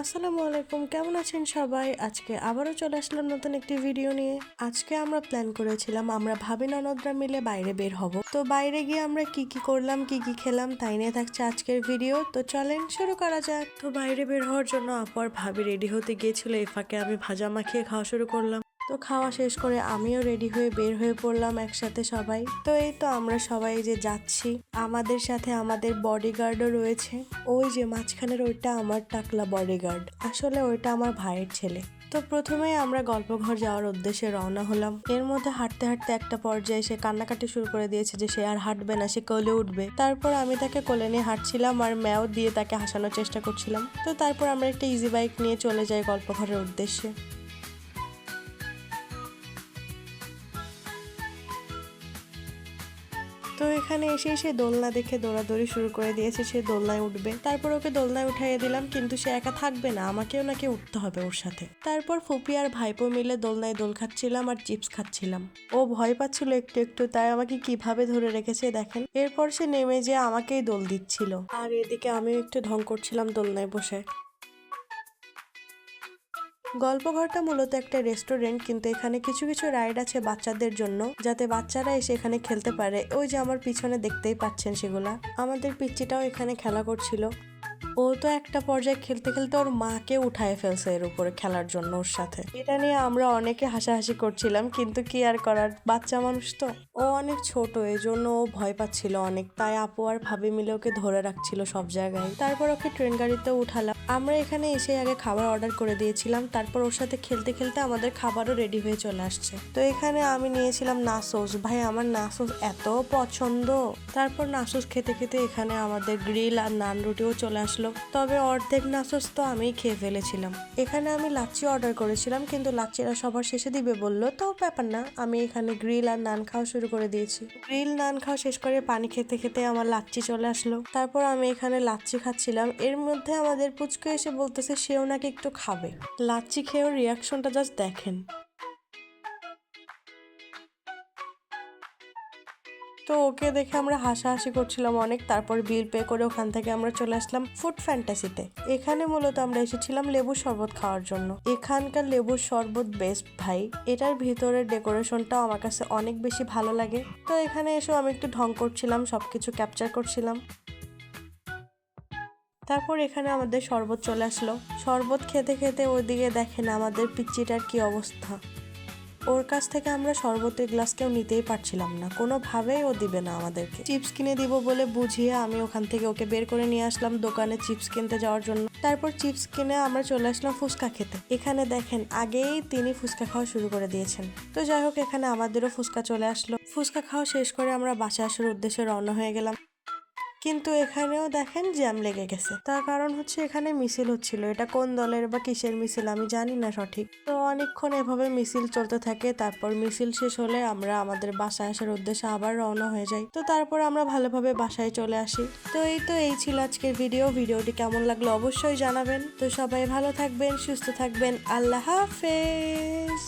আসসালামু আলাইকুম, কেমন আছেন সবাই? আজকে আবারও চলে আসলাম নতুন একটি ভিডিও নিয়ে। আজকে আমরা প্ল্যান করেছিলাম আমরা ভাবি ননদরা মিলে বাইরে বের হব। তো বাইরে গিয়ে আমরা কি কি করলাম, কি কি খেলাম তাই নিয়ে থাকছে আজকের ভিডিও। তো চলেন শুরু করা যাক। তো বাইরে বের হওয়ার জন্য আপর ভাবি রেডি হতে গিয়েছিল, এই ফাঁকে আমি ভাজা মাখিয়ে খাওয়া শুরু করলাম। তো খাওয়া শেষ করে আমিও রেডি হয়ে বের হয়ে পড়লাম একসাথে সবাই। তো এই তো আমরা সবাই যে যাচ্ছি, আমাদের সাথে আমাদের বডিগার্ডও রয়েছে। ওই যে মাঝখানের ওইটা আমার টাকলা বডিগার্ড, আসলে ওইটা আমার ভাইয়ের ছেলে। তো প্রথমেই আমরা গল্পঘর যাওয়ার উদ্দেশ্যে রওনা হলাম। এর মধ্যে হাঁটতে হাঁটতে একটা পর্যায়ে সে কান্নাকাটি শুরু করে দিয়েছে যে সে আর হাঁটবে না, সে কোলে উঠবে। তারপর আমি তাকে কোলে নিয়ে হাঁটছিলাম আর ম্যাও দিয়ে তাকে হাসানোর চেষ্টা করছিলাম। তো তারপর আমরা একটা ইজি বাইক নিয়ে চলে যাই গল্পঘরের উদ্দেশ্যে। তো এখানে এসে সে দোলনা দেখে দৌড়াদৌড়ি শুরু করে দিয়েছে, সে দোলনায় উঠবে। তারপর ওকে দোলনায় উঠাইয়ে দিলাম, কিন্তু সে একা থাকবে না, আমাকেও নাকি উঠতে হবে ওর সাথে। তারপর ফুপি আর ভাইপো মিলে দোলনায় দোল খাচ্ছিলাম আর চিপস খাচ্ছিলাম। ও ভয় পাচ্ছিল একটু একটু, তাই আমাকে কিভাবে ধরে রেখেছে দেখেন। এরপর সে নেমে যেয়ে আমাকেই দোল দিচ্ছিল, আর এদিকে আমিও একটু ঢং করছিলাম দোলনায় বসে। গল্পঘরটা মূলত একটা রেস্টুরেন্ট, কিন্তু এখানে কিছু কিছু রাইড আছে বাচ্চাদের জন্য, যাতে বাচ্চারা এসে এখানে খেলতে পারে। ওই যে আমার পিছনে দেখতেই পাচ্ছেন সেগুলা। আমাদের পিচ্চিটাও এখানে খেলা করছিল। ও তো একটা পর্যায়ে খেলতে খেলতে ওর মাকে উঠায় ফেলছে এর উপরে খেলার জন্য ওর সাথে। এটা নিয়ে আমরা অনেকে হাসাহাসি করছিলাম, কিন্তু কি আর করার, বাচ্চা মানুষ তো। ও অনেক ছোট, এই জন্য ও ভয় পাচ্ছিল অনেক, তাই আপু আর ভাবি মিলে ওকে ধরে রাখছিল সব জায়গায়। তারপর ওকে ট্রেন গাড়িতে উঠালাম। আমরা এখানে এসে আগে খাবার অর্ডার করে দিয়েছিলাম, তারপর ওর সাথে খেলতে খেলতে আমাদের খাবারও রেডি হয়ে চলে আসছে। তো এখানে আমি নিয়েছিলাম নাসোস, ভাই আমার নাসোস এত পছন্দ। তারপর নাসোস খেতে খেতে এখানে আমাদের গ্রিল আর নান রুটিও চলে আসলো। তবে অর্ধেক নাসোস তো আমিই খেয়ে ফেলেছিলাম। এখানে আমি লাচ্ছি অর্ডার করেছিলাম, কিন্তু লাচ্ছিরা সবার শেষে দিবে বললো, তো ব্যাপার না, আমি এখানে গ্রিল আর নান খাওয়া শুরু করে দিয়েছি। গ্রিল নান খাওয়া শেষ করে পানি খেতে খেতে আমার লাচ্ছি চলে আসলো। তারপর আমি এখানে লাচ্ছি খাচ্ছিলাম। এর মধ্যে আমাদের পুচকু এসে বলতেছে সেও নাকি একটু খাবে। লাচ্ছি খেয়ে ওর রিয়াকশনটা জাস্ট দেখেন। তো ওকে দেখে আমরা হাসাহাসি করছিলাম অনেক। তারপর বিল পে করে ওখান থেকে আমরা চলে আসলাম ফুড ফ্যান্টাসিতে। এখানে মূলত আমরা এসেছিলাম লেবুর শরবত খাওয়ার জন্য। এখানকার লেবুর শরবত বেস্ট ভাই। এটার ভিতরের ডেকোরেশনটাও আমার কাছে অনেক বেশি ভালো লাগে। তো এখানে এসেও আমি একটু ঢং করছিলাম, সবকিছু ক্যাপচার করছিলাম। তারপর এখানে আমাদের শরবত চলে আসলো। শরবত খেতে খেতে ওইদিকে দেখেন আমাদের পিচ্চিটার কি অবস্থা। ওর কাছ থেকে আমরা শরবতের গ্লাস কেউ নিতেই পারছিলাম না, কোনোভাবেই ও দিবে না আমাদেরকে। চিপস কিনে দিব বলে বুঝিয়ে আমি ওখান থেকে ওকে বের করে নিয়ে আসলাম দোকানে চিপস কিনতে যাওয়ার জন্য। তারপর চিপস কিনে আমরা চলে আসলাম ফুচকা খেতে। এখানে দেখেন আগেই তিনি ফুচকা খাওয়া শুরু করে দিয়েছেন। তো যাই হোক, এখানে আমাদেরও ফুচকা চলে আসলো। ফুচকা খাওয়া শেষ করে আমরা বাসায় আসার উদ্দেশ্যে রওনা হয়ে গেলাম। কিন্তু এখানেও দেখেন জ্যাম লেগে গেছে। তার কারণ হচ্ছে এখানে মিছিল হচ্ছিল। এটা কোন দলের বা কিসের মিছিল আমি জানি না সঠিক। তো অনেকক্ষণ এভাবে মিছিল চলতে থাকে। তারপর মিছিল শেষ হলে আমরা আমাদের বাসায় আসার উদ্দেশ্যে আবার রওনা হয়ে যাই। তো তারপর আমরা ভালোভাবে বাসায় চলে আসি। তো এই ছিল আজকের ভিডিওটি কেমন লাগলো অবশ্যই জানাবেন। তো সবাই ভালো থাকবেন, সুস্থ থাকবেন, আল্লাহ হাফেজ।